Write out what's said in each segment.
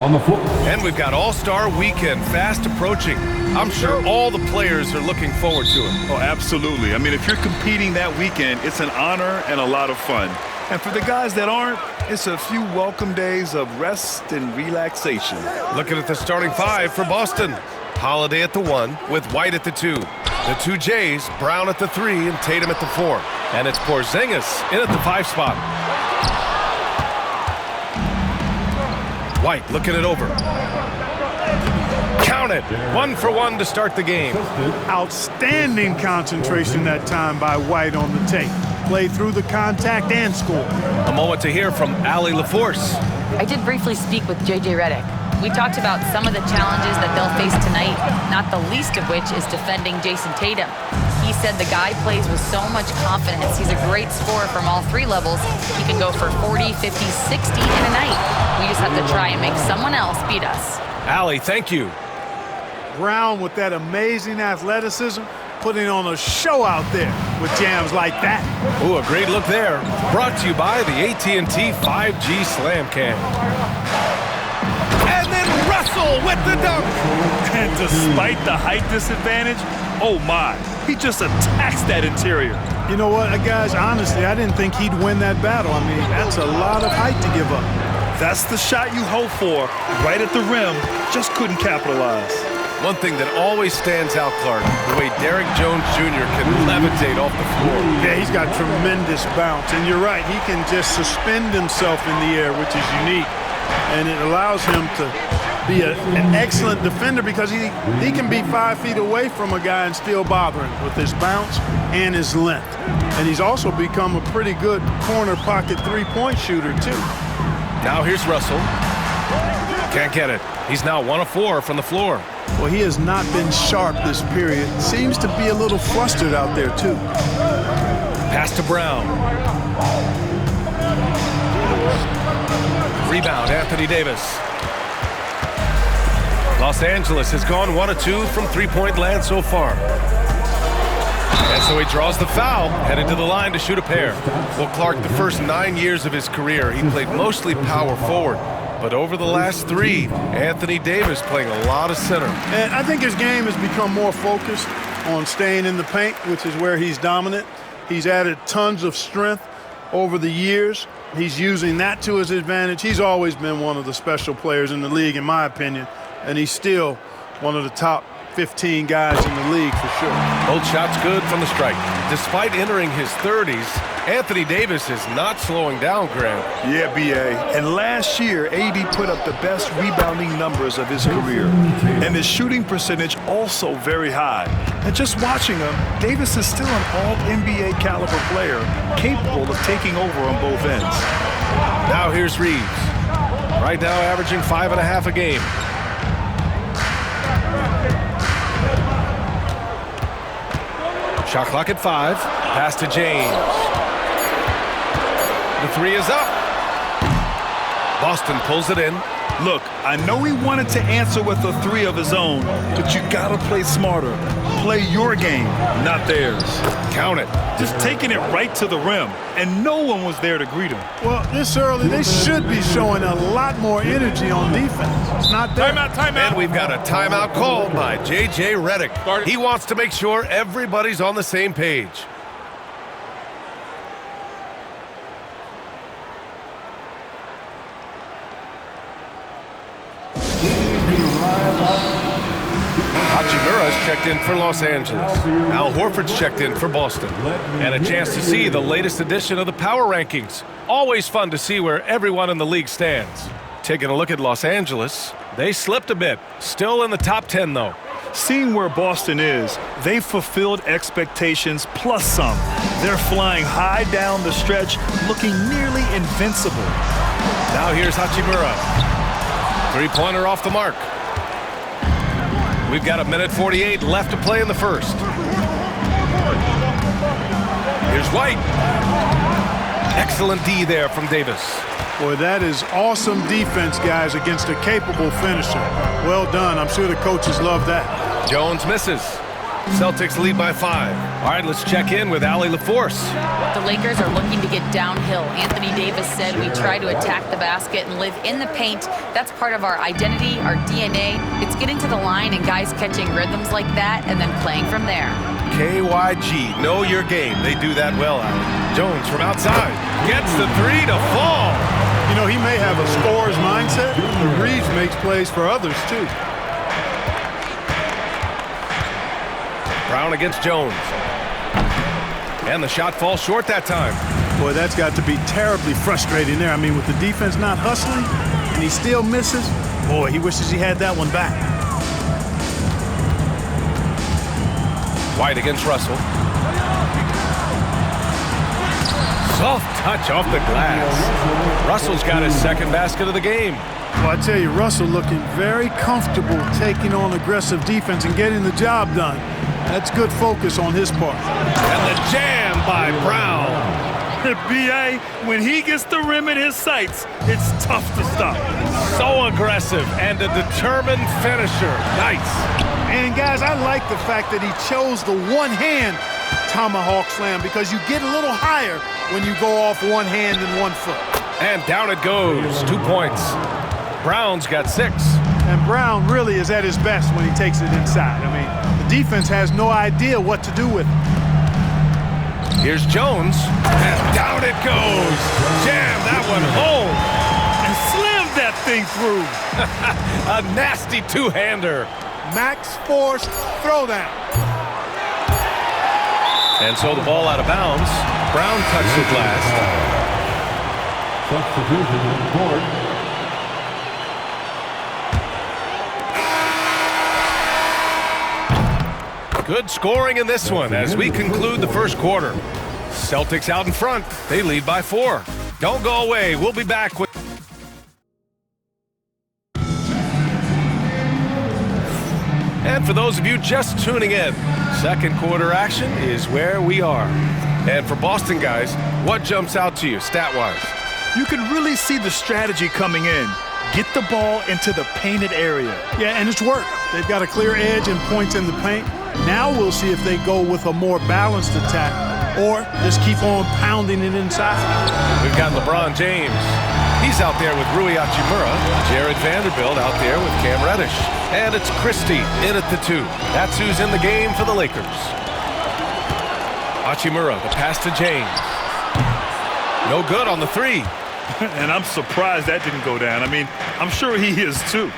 On the floor. And we've got All-Star Weekend fast approaching. I'm sure all the players are looking forward to it. Oh, absolutely. I mean, if you're competing that weekend, it's an honor and a lot of fun. And for the guys that aren't, it's a few welcome days of rest and relaxation. Looking at the starting five for Boston. Holiday at the 1 with White at the 2. The 2 Jays, Brown at the 3 and Tatum at the 4. And it's Porzingis in at the 5 spot. White looking it over. Count it. 1 for 1 to start the game. Outstanding concentration that time by White on the tape. Play through the contact and score. A moment to hear from Allie LaForce. I did briefly speak with J.J. Redick. We talked about some of the challenges that they'll face tonight, not the least of which is defending Jason Tatum. He said the guy plays with so much confidence. He's a great scorer from all 3 levels. He can go for 40, 50, 60 in a night. We just have to try and make someone else beat us. Allie, thank you. Brown with that amazing athleticism, putting on a show out there with jams like that. Ooh, a great look there. Brought to you by the AT&T 5G Slam Cam. And then Russell with the dunk. And despite the height disadvantage, oh my, he just attacks that interior. You know what, guys, honestly, I didn't think he'd win that battle. I mean, that's a lot of height to give up. That's the shot you hope for, right at the rim, just couldn't capitalize. One thing that always stands out, Clark, the way Derrick Jones Jr. can levitate off the floor. Yeah, he's got tremendous bounce, and you're right, he can just suspend himself in the air, which is unique, and it allows him to be an excellent defender because he can be 5 feet away from a guy and still bother him with his bounce and his length. And he's also become a pretty good corner pocket three-point shooter, too. Now here's Russell. Can't get it. He's now 1 of 4 from the floor. Well, he has not been sharp this period. Seems to be a little flustered out there, too. Pass to Brown. Rebound, Anthony Davis. Los Angeles has gone 1 of 2 from three-point land so far. And so he draws the foul, headed to the line to shoot a pair. Well, Clark, the first 9 years of his career, he played mostly power forward. But over the last 3, Anthony Davis playing a lot of center. And I think his game has become more focused on staying in the paint, which is where he's dominant. He's added tons of strength over the years. He's using that to his advantage. He's always been one of the special players in the league, in my opinion. And he's still one of the top 15 guys in the league for sure. Both shots good from the strike. Despite entering his 30s, Anthony Davis is not slowing down, Graham. Yeah, B.A. And last year, A.D. put up the best rebounding numbers of his career. And his shooting percentage also very high. And just watching him, Davis is still an all-NBA caliber player, capable of taking over on both ends. Now here's Reeves. Right now averaging 5.5 a game. Shot clock at 5. Pass to James. The 3 is up. Boston pulls it in. Look, I know he wanted to answer with a 3 of his own, but you gotta play smarter. Play your game, not theirs. Count it. Just taking it right to the rim, and no one was there to greet him. Well, this early, they should be showing a lot more energy on defense. It's not there. Timeout. And we've got a timeout called by J.J. Redick. He wants to make sure everybody's on the same page. Hachimura's checked in for Los Angeles. Al Horford's checked in for Boston. And a chance to see the latest edition of the power rankings. Always fun to see where everyone in the league stands. Taking a look at Los Angeles, they slipped a bit. Still in the top 10, though. Seeing where Boston is, they've fulfilled expectations plus some. They're flying high down the stretch, looking nearly invincible. Now here's Hachimura. Three-pointer off the mark. We've got 1:48 left to play in the first. Here's White. Excellent D there from Davis. Boy, that is awesome defense, guys, against a capable finisher. Well done. I'm sure the coaches love that. Jones misses. Celtics lead by 5. All right, let's check in with Allie LaForce. The Lakers are looking to get downhill. Anthony Davis said we try to attack the basket and live in the paint. That's part of our identity, our DNA. It's getting to the line and guys catching rhythms like that and then playing from there. KYG, know your game. They do that well, Allie. Jones from outside gets the 3 to fall. You know, he may have a scorer's mindset, but Reeves makes plays for others, too. Brown against Jones. And the shot falls short that time. Boy, that's got to be terribly frustrating there. I mean, with the defense not hustling, and he still misses, boy, he wishes he had that one back. White against Russell. Soft touch off the glass. Russell's got his second basket of the game. Well, I tell you, Russell looking very comfortable taking on aggressive defense and getting the job done. That's good focus on his part. And the jam by Brown. B.A., when he gets the rim in his sights, it's tough to stop. So aggressive and a determined finisher. Nice. And, guys, I like the fact that he chose the one-hand tomahawk slam because you get a little higher when you go off one hand and 1 foot. And down it goes. 2 points. Brown's got 6. And Brown really is at his best when he takes it inside. I mean, the defense has no idea what to do with it. Here's Jones. And down it goes. Jam that one home. And slammed that thing through. A nasty two-hander. Max Force throwdown. And so the ball out of bounds. Brown touched it last. Substitution on the board. Good scoring in this one as we conclude the first quarter. Celtics out in front. They lead by 4. Don't go away. We'll be back with... And for those of you just tuning in, second quarter action is where we are. And for Boston guys, what jumps out to you stat-wise? You can really see the strategy coming in. Get the ball into the painted area. Yeah, and it's worked. They've got a clear edge and points in the paint. Now we'll see if they go with a more balanced attack or just keep on pounding it inside. We've got LeBron James. He's out there with Rui Hachimura. Jared Vanderbilt out there with Cam Reddish. And it's Christie in at the 2. That's who's in the game for the Lakers. Hachimura, the pass to James. No good on the 3. And I'm surprised that didn't go down. I mean, I'm sure he is too.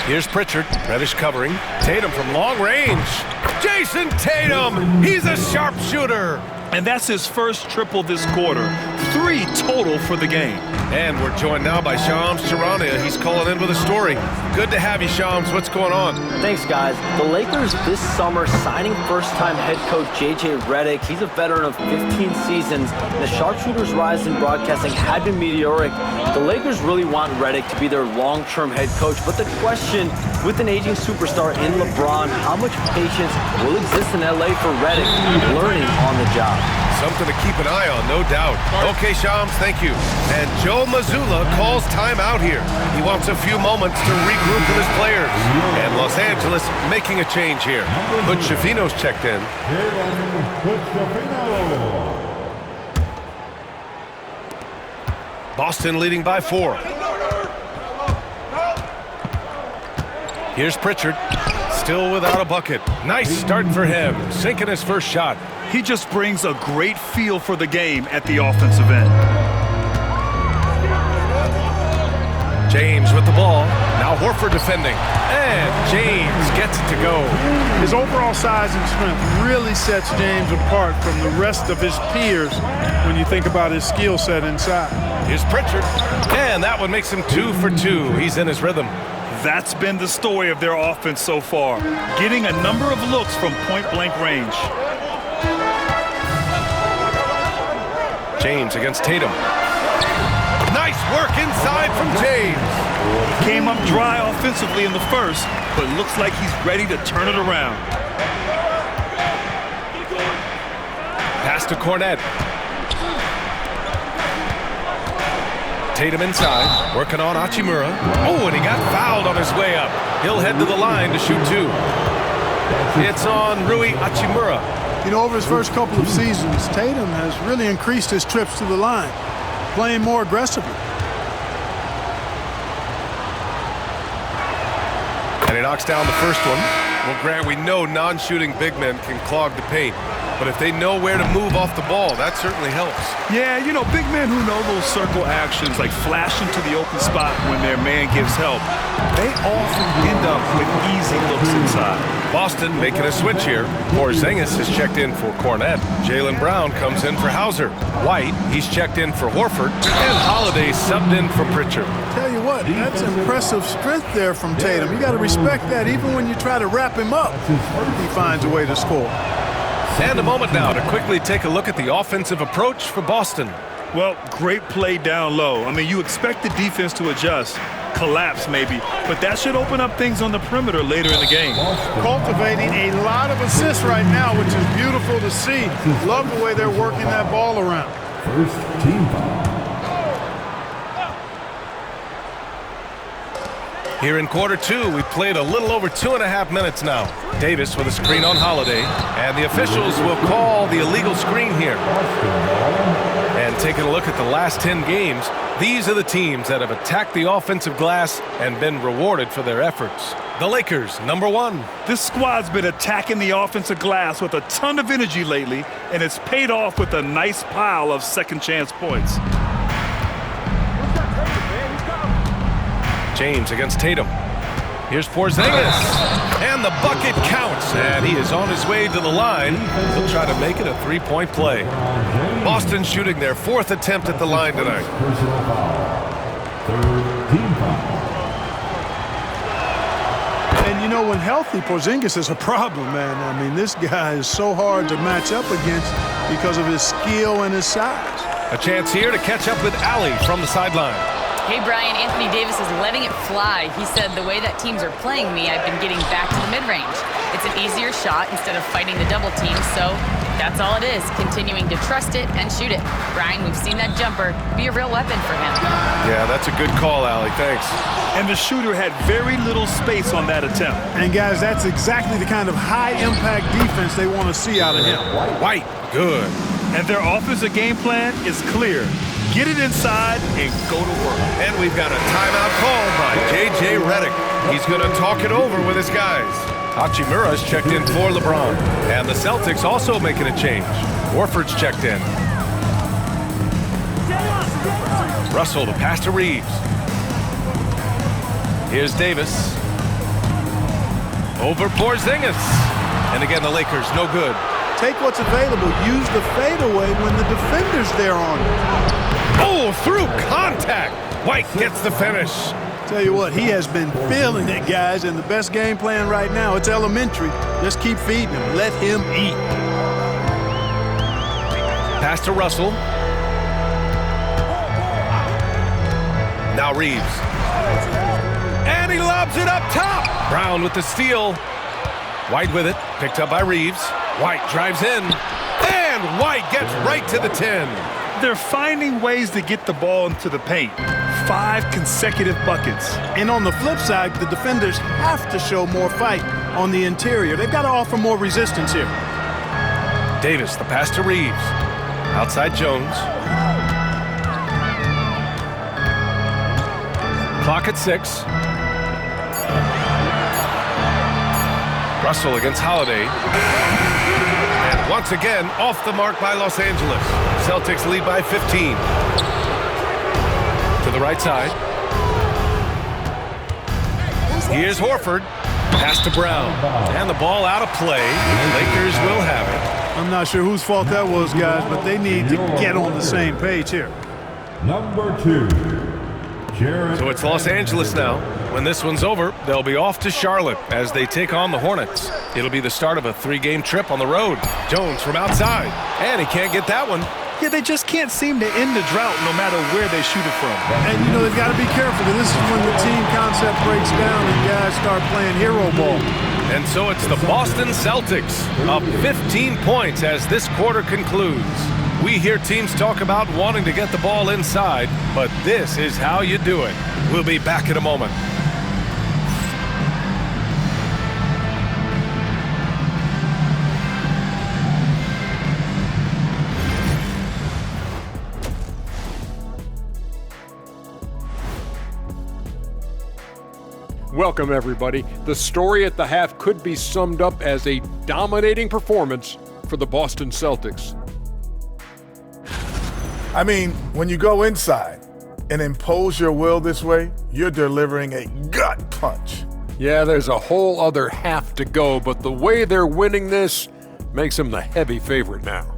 Here's Pritchard. Reddish covering. Tatum from long range. Jason Tatum! He's a sharpshooter! And that's his first triple this quarter. 3 total for the game. And we're joined now by Shams Charania. He's calling in with a story. Good to have you, Shams. What's going on? Thanks, guys. The Lakers this summer signing first-time head coach J.J. Redick. He's a veteran of 15 seasons. And the sharpshooter's rise in broadcasting had been meteoric. The Lakers really want Redick to be their long-term head coach. But the question, with an aging superstar in LeBron, how much patience will exist in L.A. for Redick learning on the job? Something to keep an eye on, no doubt. Okay, Shams, thank you. And Joe Mazzulla calls timeout here. He wants a few moments to regroup with his players. And Los Angeles making a change here. Butch Shavino's checked in. Boston leading by 4. Here's Pritchard. Still without a bucket. Nice start for him. Sinking his first shot. He just brings a great feel for the game at the offensive end. James with the ball. Now Horford defending. And James gets it to go. His overall size and strength really sets James apart from the rest of his peers when you think about his skill set inside. Here's Pritchard. And that one makes him 2 for 2. He's in his rhythm. That's been the story of their offense so far, getting a number of looks from point-blank range. James against Tatum. Nice work inside from James. Came up dry offensively in the first, but looks like he's ready to turn it around. Pass to Cornet. Tatum inside, working on Hachimura. Oh, and he got fouled on his way up. He'll head to the line to shoot 2. It's on Rui Hachimura. You know, over his first couple of seasons, Tatum has really increased his trips to the line, playing more aggressively. And he knocks down the first one. Well, Grant, we know non-shooting big men can clog the paint. But if they know where to move off the ball, that certainly helps. Yeah, you know, big men who know those circle actions, like flashing to the open spot when their man gives help, they often end up with easy looks inside. Boston making a switch here. Porzingis is checked in for Cornette. Jaylen Brown comes in for Hauser. White, he's checked in for Horford. And Holiday subbed in for Pritchard. Tell you what, that's impressive strength there from Tatum. You got to respect that. Even when you try to wrap him up, he finds a way to score. And a moment now to quickly take a look at the offensive approach for Boston. Well, great play down low. I mean, you expect the defense to adjust, collapse maybe, but that should open up things on the perimeter later in the game. Cultivating a lot of assists right now, which is beautiful to see. Love the way they're working that ball around. First team foul. Here in quarter 2, we played a little over 2.5 minutes now. Davis with a screen on Holiday, and the officials will call the illegal screen here. And taking a look at the last 10 games, these are the teams that have attacked the offensive glass and been rewarded for their efforts. The Lakers, number 1. This squad's been attacking the offensive glass with a ton of energy lately, and it's paid off with a nice pile of second chance points. James against Tatum. Here's Porzingis. And the bucket counts. And he is on his way to the line. He'll try to make it a 3-point play. Boston shooting their 4th attempt at the line tonight. Personal foul. Third team foul. And you know, when healthy, Porzingis is a problem, man. I mean, this guy is so hard to match up against because of his skill and his size. A chance here to catch up with Allie from the sideline. Hey, Brian, Anthony Davis is letting it fly. He said, the way that teams are playing me, I've been getting back to the mid-range. It's an easier shot instead of fighting the double team, so that's all it is, continuing to trust it and shoot it. Brian, we've seen that jumper be a real weapon for him. Yeah, that's a good call, Allie. Thanks. And the shooter had very little space on that attempt. And, guys, that's exactly the kind of high-impact defense they want to see out of him. White, good. And their offensive game plan is clear. Get it inside and go to work. And we've got a timeout called by J.J. Redick. He's going to talk it over with his guys. Hachimura's checked in for LeBron. And the Celtics also making a change. Horford's checked in. Russell to pass to Reeves. Here's Davis. Over Porzingis. And again, the Lakers, no good. Take what's available. Use the fadeaway when the defender's there on it. Oh, through contact. White gets the finish. Tell you what, he has been feeling it, guys, and the best game plan right now, it's elementary. Just keep feeding him. Let him eat. Pass to Russell. Now Reeves. And he lobs it up top. Brown with the steal. White with it. Picked up by Reeves. White drives in. And White gets right to the 10. They're finding ways to get the ball into the paint. 5 consecutive buckets. And on the flip side, the defenders have to show more fight on the interior. They've got to offer more resistance here. Davis, the pass to Reeves. Outside Jones. Clock at 6. Russell against Holiday. And once again, off the mark by Los Angeles. Celtics lead by 15. To the right side. Here's Horford. Pass to Brown. And the ball out of play. Lakers will have it. I'm not sure whose fault that was, guys, but they need to get on the same page here. Number 2. Jared. So it's Los Angeles now. When this one's over, they'll be off to Charlotte as they take on the Hornets. It'll be the start of a 3-game trip on the road. Jones from outside. And he can't get that one. Yeah, they just can't seem to end the drought no matter where they shoot it from. And, you know, they've got to be careful, because this is when the team concept breaks down and guys start playing hero ball. And so it's the Boston Celtics up 15 points as this quarter concludes. We hear teams talk about wanting to get the ball inside, but this is how you do it. We'll be back in a moment. Welcome, everybody. The story at the half could be summed up as a dominating performance for the Boston Celtics. I mean, when you go inside and impose your will this way, you're delivering a gut punch. Yeah, there's a whole other half to go, but the way they're winning this makes them the heavy favorite now.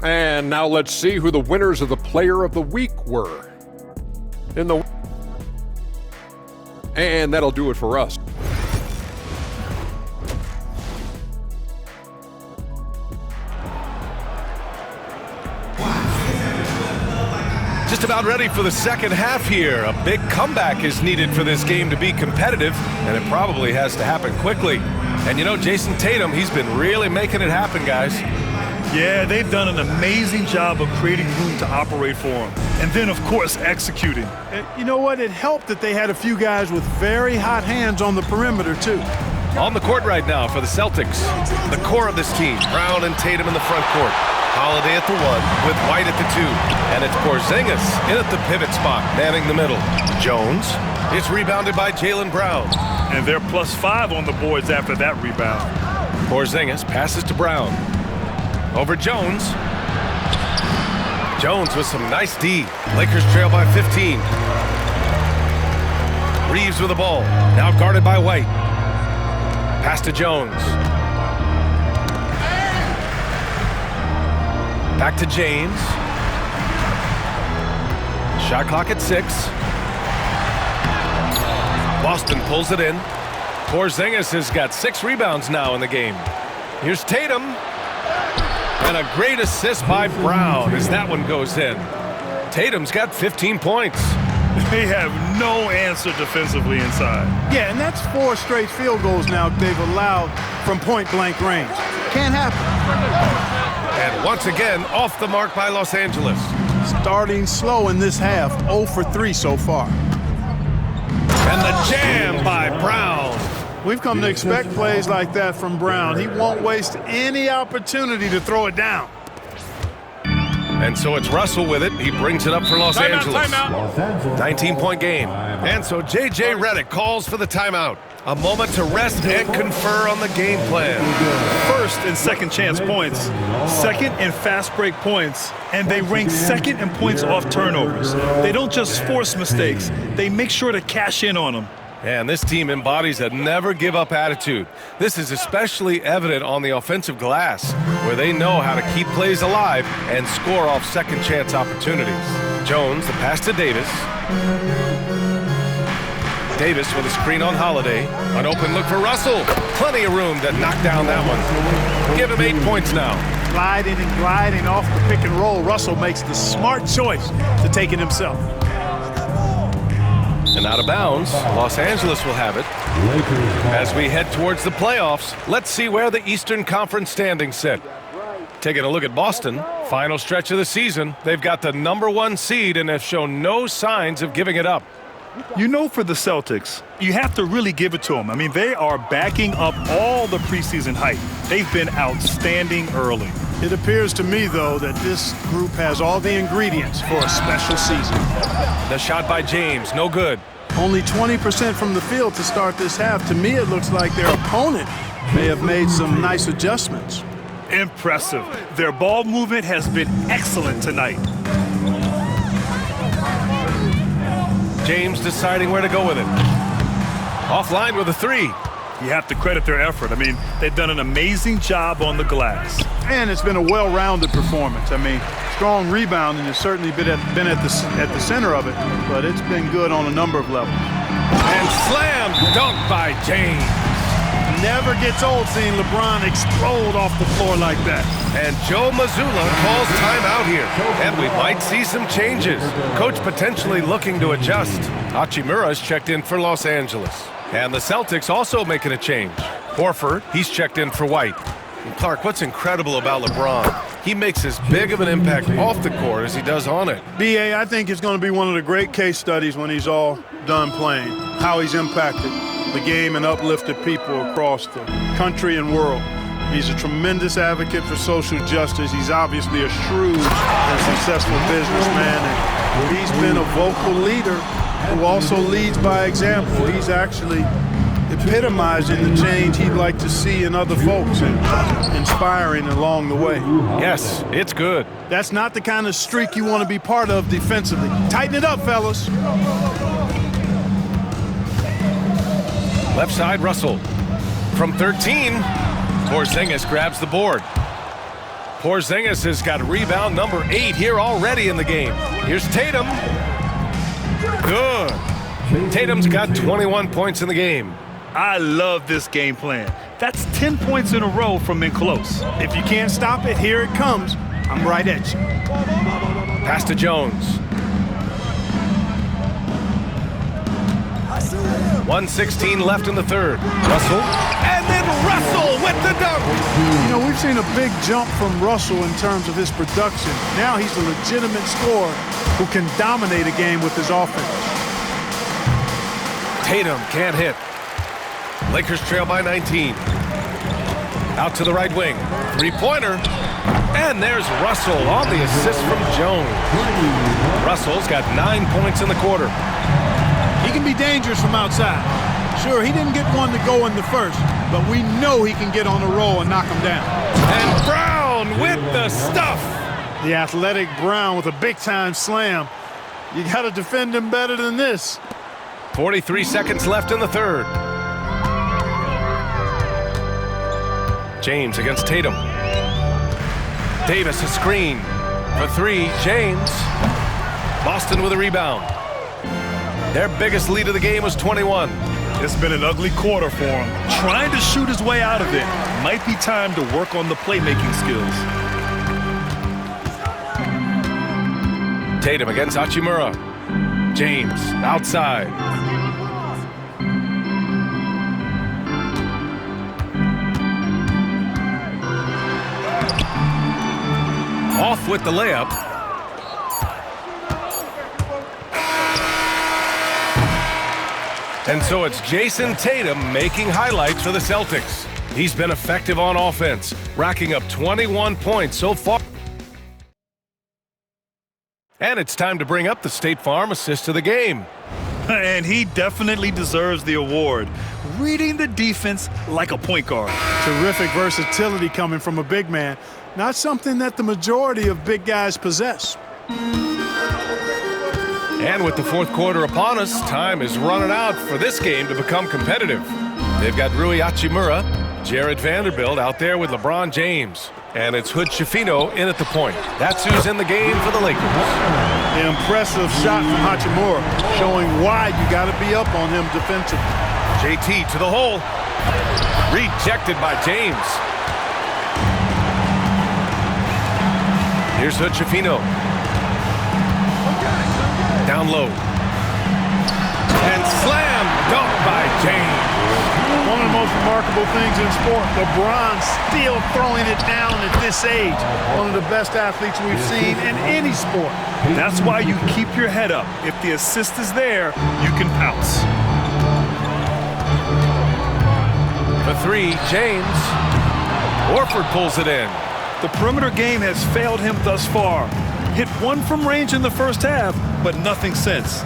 And now let's see who the winners of the Player of the Week were. And that'll do it for us. Just about ready for the second half here. A big comeback is needed for this game to be competitive, and it probably has to happen quickly. And you know, Jason Tatum, he's been really making it happen, guys. Yeah, they've done an amazing job of creating room to operate for him. And then, of course, executing. And you know what? It helped that they had a few guys with very hot hands on the perimeter, too. On the court right now for the Celtics, the core of this team, Brown and Tatum in the front court. Holiday at the 1 with White at the 2. And it's Porzingis in at the pivot spot, manning the middle. Jones is rebounded by Jaylen Brown. And they're +5 on the boards after that rebound. Porzingis passes to Brown. Over Jones. Jones with some nice D. Lakers trail by 15. Reeves with the ball. Now guarded by White. Pass to Jones. Back to James. Shot clock at 6. Boston pulls it in. Porzingis has got 6 rebounds now in the game. Here's Tatum. And a great assist by Brown as that one goes in. Tatum's got 15 points. They have no answer defensively inside. Yeah, and that's 4 straight field goals now they've allowed from point-blank range. Can't happen. And once again, off the mark by Los Angeles. Starting slow in this half, 0 for 3 so far. And the jam by Brown. We've come to expect plays like that from Brown. He won't waste any opportunity to throw it down. And so it's Russell with it. He brings it up for Los Angeles. Timeout. 19-point game. And so J.J. Redick calls for the timeout. A moment to rest and confer on the game plan. First and second chance points, second in fast break points, and they rank second in points off turnovers. They don't just force mistakes, they make sure to cash in on them. And this team embodies a never-give-up attitude. This is especially evident on the offensive glass, where they know how to keep plays alive and score off second-chance opportunities. Jones, the pass to Davis. Davis with a screen on Holiday. An open look for Russell. Plenty of room to knock down that one. Give him 8 points now. Gliding and gliding off the pick and roll. Russell makes the smart choice to take it himself. And out of bounds, Los Angeles will have it. As we head towards the playoffs, let's see where the Eastern Conference standings sit. Taking a look at Boston, final stretch of the season, they've got the #1 seed and have shown no signs of giving it up. You know, for the Celtics, you have to really give it to them. I mean, they are backing up all the preseason hype. They've been outstanding early. It appears to me, though, that this group has all the ingredients for a special season. The shot by James, no good. Only 20% from the field to start this half. To me, it looks like their opponent may have made some nice adjustments. Impressive. Their ball movement has been excellent tonight. James deciding where to go with it. Offline with a 3. You have to credit their effort. I mean, they've done an amazing job on the glass. And it's been a well-rounded performance. I mean, strong rebounding has certainly been at the center of it, but it's been good on a number of levels. And slam dunk by James. Never gets old seeing LeBron explode off the floor like that. And Joe Mazzulla calls timeout here. And we might see some changes. Coach potentially looking to adjust. Hachimura's checked in for Los Angeles. And the Celtics also making a change. Horford, he's checked in for White. Clark, what's incredible about LeBron? He makes as big of an impact off the court as he does on it. B.A., I think it's going to be one of the great case studies when he's all done playing, how he's impacted the game and uplifted people across the country and world. He's a tremendous advocate for social justice. He's obviously a shrewd and successful businessman, and he's been a vocal leader who also leads by example. He's actually epitomizing the change he'd like to see in other folks and inspiring along the way. Yes, it's good. That's not the kind of streak you want to be part of defensively. Tighten it up, fellas. Left side, Russell. From 13, Porzingis grabs the board. Porzingis has got rebound number 8 here already in the game. Here's Tatum. Good. Tatum's got 21 points in the game. I love this game plan. That's 10 points in a row from in close. If you can't stop it, here it comes. I'm right at you. Pass to Jones. 1:16 left in the third. Russell. And then Russell with the dunk. You know, we've seen a big jump from Russell in terms of his production. Now he's a legitimate scorer who can dominate a game with his offense. Tatum can't hit. Lakers trail by 19. Out to the right wing. Three-pointer. And there's Russell on the assist from Jones. Russell's got 9 points in the quarter. He can be dangerous from outside. Sure, he didn't get one to go in the first, but we know he can get on a roll and knock him down. And Brown with the stuff. The athletic Brown with a big-time slam. You got to defend him better than this. 43 seconds left in the third. James against Tatum. Davis a screen for 3. James. Boston with a rebound. Their biggest lead of the game was 21. It's been an ugly quarter for him. Trying to shoot his way out of it. Might be time to work on the playmaking skills. Tatum against Hachimura. James outside. Off with the layup. And so it's Jason Tatum making highlights for the Celtics. He's been effective on offense, racking up 21 points so far. And it's time to bring up the State Farm assist of the game. And he definitely deserves the award. Reading the defense like a point guard. Terrific versatility coming from a big man. Not something that the majority of big guys possess. And with the fourth quarter upon us, time is running out for this game to become competitive. They've got Rui Hachimura, Jared Vanderbilt out there with LeBron James. And it's Hood Schifino in at the point. That's who's in the game for the Lakers. The impressive shot from Hachimura, showing why you got to be up on him defensively. JT to the hole. Rejected by James. Here's Hood Schifino. Down low. And slam dunk by James. One of the most remarkable things in sport, LeBron still throwing it down at this age. One of the best athletes we've seen in any sport. That's why you keep your head up. If the assist is there, you can pounce. For 3, James. Horford pulls it in. The perimeter game has failed him thus far. Hit one from range in the first half, but nothing since.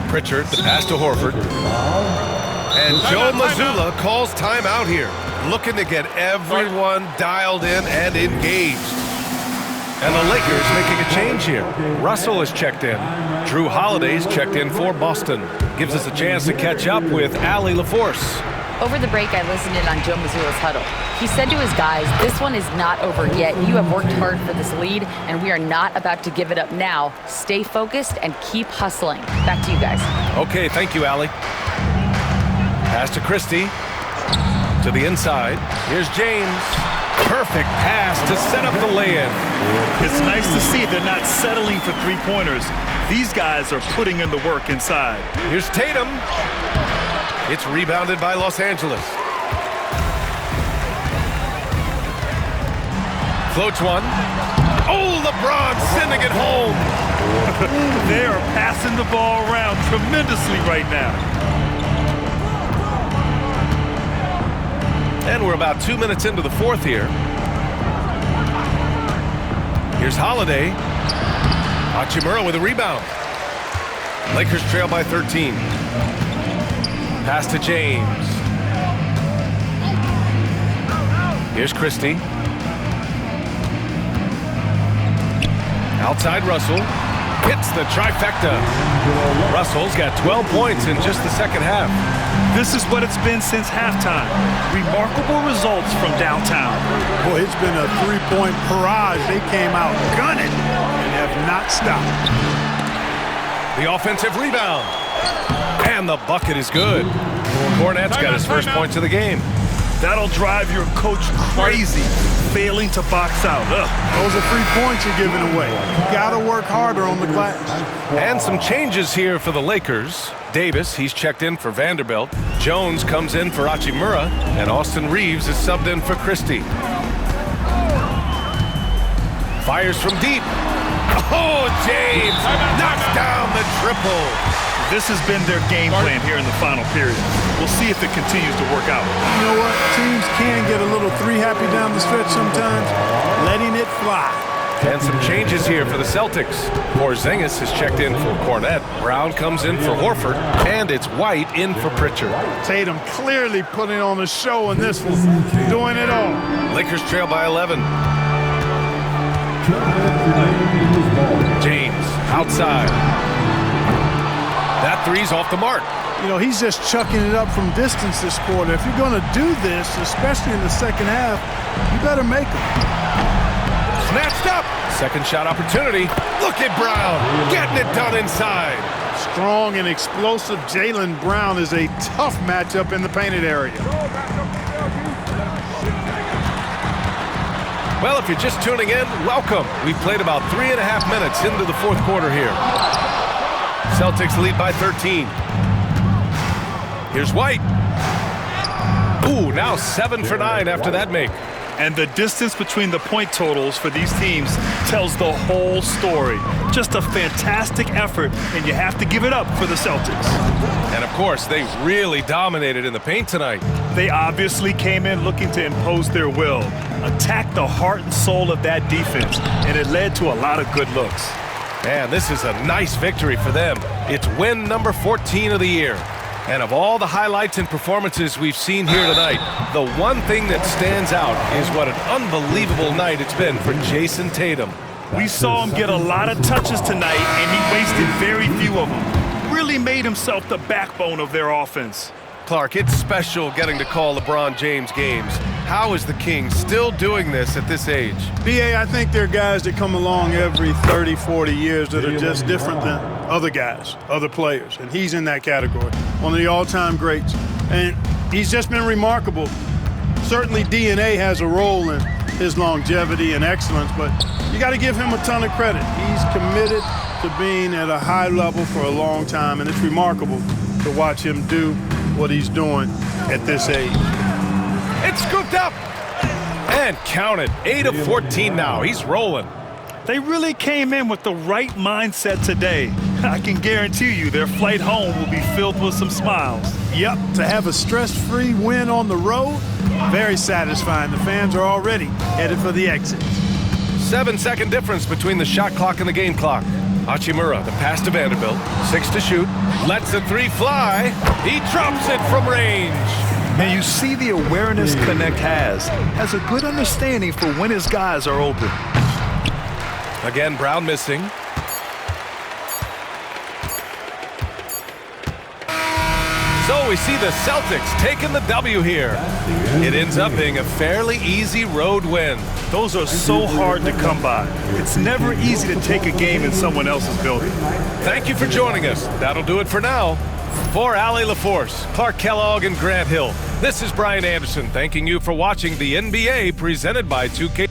Pritchard, the pass to Horford. And Joe Mazzulla calls timeout here, looking to get everyone dialed in and engaged. And the Lakers making a change here. Russell is checked in. Drew Holiday's checked in for Boston. Gives us a chance to catch up with Allie LaForce. Over the break, I listened in on Joe Mazzulla's huddle. He said to his guys, this one is not over yet. You have worked hard for this lead, and we are not about to give it up now. Stay focused and keep hustling. Back to you guys. Okay, thank you, Allie. Pass to Christie. To the inside. Here's James. Perfect pass to set up the lay-in. It's nice to see they're not settling for three-pointers. These guys are putting in the work inside. Here's Tatum. It's rebounded by Los Angeles. Floats one. Oh, LeBron sending it home. They are passing the ball around tremendously right now. And we're about 2 minutes into the fourth here. Here's Holiday. Hachimura with a rebound. Lakers trail by 13. Pass to James. Here's Christie. Outside Russell. Hits the trifecta. Russell's got 12 points in just the second half. This is what it's been since halftime. Remarkable results from downtown. Boy, it's been a three-point barrage. They came out gunning and have not stopped. The offensive rebound. And the bucket is good. Cornette's got his first points of the game. That'll drive your coach crazy, failing to box out. Ugh. Those are 3 points you're giving away. You got to work harder on the glass. And some changes here for the Lakers. Davis, he's checked in for Vanderbilt. Jones comes in for Hachimura. And Austin Reeves is subbed in for Christie. Fires from deep. Oh, James knocks down the triple. This has been their game plan here in the final period. We'll see if it continues to work out. You know what? Teams can get a little three-happy down the stretch sometimes. Letting it fly. And some changes here for the Celtics. Porzingis has checked in for Cornette. Brown comes in for Horford. And it's White in for Pritchard. Tatum clearly putting on a show in this one. Doing it all. Lakers trail by 11. James outside. That three's off the mark. You know, he's just chucking it up from distance this quarter. If you're going to do this, especially in the second half, you better make them. Snatched up. Second shot opportunity. Look at Brown getting it done inside. Strong and explosive Jaylen Brown is a tough matchup in the painted area. Well, if you're just tuning in, welcome. We've played about 3.5 minutes into the fourth quarter here. Celtics lead by 13. Here's White. Ooh, now 7 for 9 after that make. And the distance between the point totals for these teams tells the whole story. Just a fantastic effort, and you have to give it up for the Celtics. And, of course, they really dominated in the paint tonight. They obviously came in looking to impose their will, attack the heart and soul of that defense, and it led to a lot of good looks. Man, this is a nice victory for them. It's win number 14 of the year. And of all the highlights and performances we've seen here tonight, the one thing that stands out is what an unbelievable night it's been for Jason Tatum. We saw him get a lot of touches tonight, and he wasted very few of them. Really made himself the backbone of their offense. Clark, it's special getting to call LeBron James games. How is the King still doing this at this age? B.A., I think there are guys that come along every 30, 40 years that are just different than other guys, other players, and he's in that category. One of the all-time greats. And he's just been remarkable. Certainly DNA has a role in his longevity and excellence, but you got to give him a ton of credit. He's committed to being at a high level for a long time, and it's remarkable to watch him do what he's doing at this age. It's scooped up and counted. 8 of 14 now. He's rolling. They really came in with the right mindset today. I can guarantee you their flight home will be filled with some smiles. Yep, to have a stress-free win on the road, very satisfying. The fans are already headed for the exit. 7-second difference between the shot clock and the game clock. Hachimura, the pass to Vanderbilt. 6 to shoot. Lets the three fly. He drops it from range. And you see the awareness Connect has a good understanding for when his guys are open. Again, Brown missing. So we see the Celtics taking the W here. It ends up being a fairly easy road win. Those are so hard to come by. It's never easy to take a game in someone else's building. Thank you for joining us. That'll do it for now. For Allie LaForce, Clark Kellogg, and Grant Hill, this is Brian Anderson thanking you for watching the NBA presented by 2K.